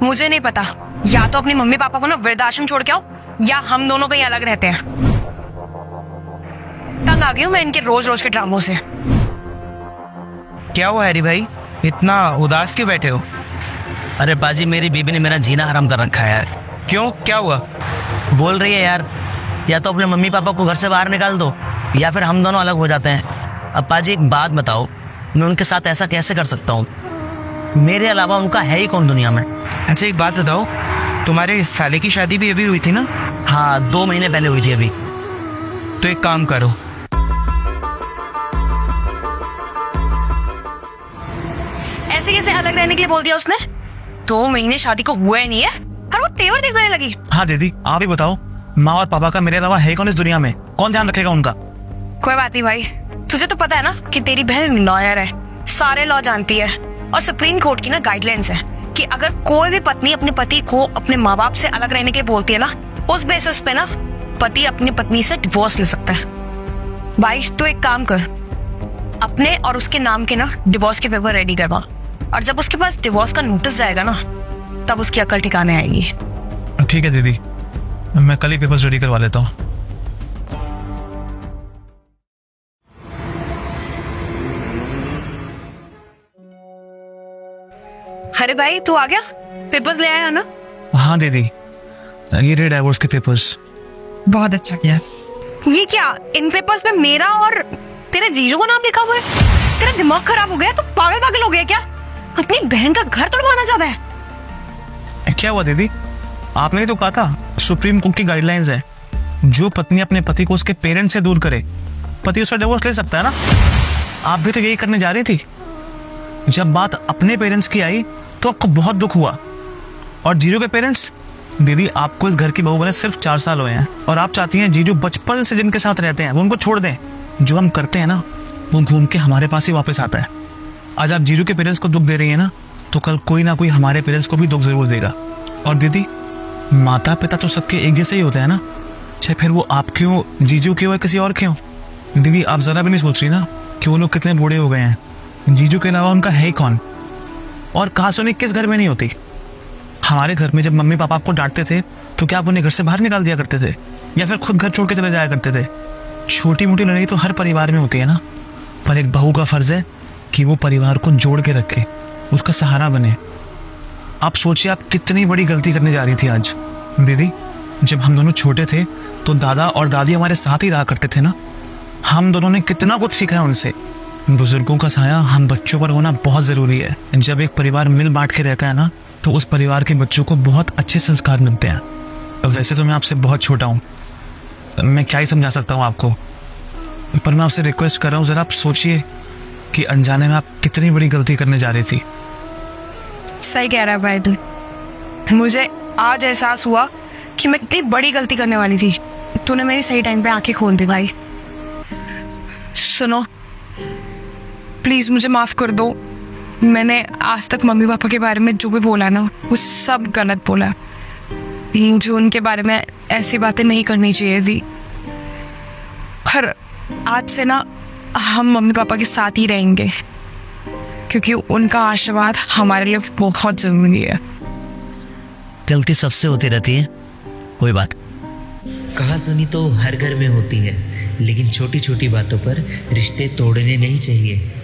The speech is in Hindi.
मुझे नहीं पता, या तो अपनी मम्मी पापा को ना वृद्धाश्रम छोड़ के आओ या हम दोनों कहीं अलग रहते हैं। तंग आ गई हूँ मैं इनके रोज रोज के ड्रामों से। क्या हुआ हैरी भाई, इतना उदास क्यों बैठे हो? अरे बाजी, मेरी बीबी ने मेरा जीना हराम कर रखा है यार। क्यों, क्या हुआ? बोल रही है यार, या तो अपने मम्मी पापा को घर से बाहर निकाल दो या फिर हम दोनों अलग हो जाते हैं। अब पाजी एक बात बताओ, मैं उनके साथ ऐसा कैसे कर सकता हूँ? मेरे अलावा उनका है ही कौन दुनिया में? अच्छा एक बात बताओ, तुम्हारे साले की शादी भी अभी हुई थी ना? हाँ, 2 महीने पहले हुई थी अभी। तो एक काम करो, ऐसे कैसे अलग रहने के लिए बोल दिया उसने? 2 महीने शादी को हुआ ही नहीं है और वो तेवर देखने लगी। हाँ दीदी, आप ही बताओ, माँ और पापा का मेरे अलावा है कौन इस दुनिया में? कौन ध्यान रखेगा उनका? कोई बात नहीं भाई, तुझे तो पता है ना कि तेरी बहन लॉयर है, सारे लॉ जानती है और सुप्रीम कोर्ट की ना गाइडलाइंस है कि अगर कोई भी पत्नी अपने पति को अपने माँ बाप से अलग रहने के लिए बोलती है ना, उस बेसिस पे ना पति अपनी पत्नी से डिवोर्स ले सकता है। भाई तू एक काम कर, अपने और उसके नाम के ना डिवोर्स के पेपर रेडी करवा, और जब उसके पास डिवोर्स का नोटिस जाएगा ना, तब उसकी अकल ठिकाने आएगी। ठीक है दीदी, मैं कल ही पेपर्स रेडी करवा लेता हूँ। अरे भाई तू आ गया, पेपर्स ले आया ना? हाँ दीदी, ये रहे डाइवोर्स के पेपर्स। बहुत अच्छा किया। ये क्या, इन पेपर्स पे मेरा और तेरे जीजू का नाम लिखा हुआ है? तेरा दिमाग खराब हो गया? तू पागल पागल हो गया क्या? अपनी बहन का घर तोड़वाना चाहता है? क्या हुआ दीदी, आपने ही तो कहा था सुप्रीम कोर्ट की गाइडलाइंस है, जो पत्नी अपने पति को उसके पेरेंट्स से दूर करे, पति उसका डिवोर्स ले सकता है ना? आप भी तो यही करने जा रही थी। जब बात अपने पेरेंट्स की आई तो आपको बहुत दुख हुआ। और जीजू के पेरेंट्स, दीदी आपको इस घर की बहू बने सिर्फ 4 साल हुए हैं और आप चाहती हैं जीजू बचपन से जिनके साथ रहते हैं वो उनको छोड़ दें। जो हम करते हैं ना, वो घूम के हमारे पास ही वापस आता है। आज आप जीजू के पेरेंट्स को दुख दे रही है ना, तो कल कोई ना कोई हमारे पेरेंट्स को भी दुख जरूर देगा। और दीदी, माता पिता तो सबके एक जैसे ही होते हैं ना, चाहे फिर वो आप क्यों, जीजू क्यों या किसी और क्यों। दीदी आप जरा भी नहीं सोच रही ना कि वो लोग कितने बूढ़े हो गए हैं, जीजू के अलावा उनका है कौन? और कहा सुनी किस घर में नहीं होती। हमारे घर में जब मम्मी पापा आपको डांटते थे तो क्या आप उन्हें घर से बाहर निकाल दिया करते थे या फिर खुद घर छोड़ के चले जाया करते थे? छोटी मोटी लड़ाई तो हर परिवार में होती है ना, पर एक बहू का फर्ज है कि वो परिवार को जोड़ के रखे, उसका सहारा बने। आप सोचिए आप कितनी बड़ी गलती करने जा रही थी आज। दीदी जब हम दोनों छोटे थे तो दादा और दादी हमारे साथ ही रहा करते थे ना, हम दोनों ने कितना कुछ सीखा है उनसे। बुजुर्गों का साया हम बच्चों पर होना बहुत ज़रूरी है। जब एक परिवार मिल बांट के रहता है ना, तो उस परिवार के बच्चों को बहुत अच्छे संस्कार मिलते हैं। वैसे तो मैं आपसे बहुत छोटा हूँ, मैं क्या ही समझा सकता हूँ आपको, पर मैं आपसे रिक्वेस्ट कर रहा हूँ, ज़रा आप सोचिए कि अनजाने में आप कितनी बड़ी गलती करने जा रही थी। सही कह रहा है भाई तू। मुझे आज एहसास हुआ कि मैं कितनी बड़ी गलती करने वाली थी। तूने मेरी सही टाइम पे आंखें खोल दी भाई। सुनो, प्लीज मुझे माफ कर दो। मैंने आज तक मम्मी पापा के बारे में जो भी बोला ना, वो सब गलत बोला। मुझे उनके बारे में ऐसी बातें नहीं करनी चाहिए थी। पर आज से ना हम मम्मी पापा के साथ ही रहेंगे, क्योंकि उनका आशीर्वाद हमारे लिए बहुत जरूरी है। गलती सबसे होती रहती है, कोई बात। कहा सुनी तो हर घर में होती है, लेकिन छोटी छोटी बातों पर रिश्ते तोड़ने नहीं चाहिए।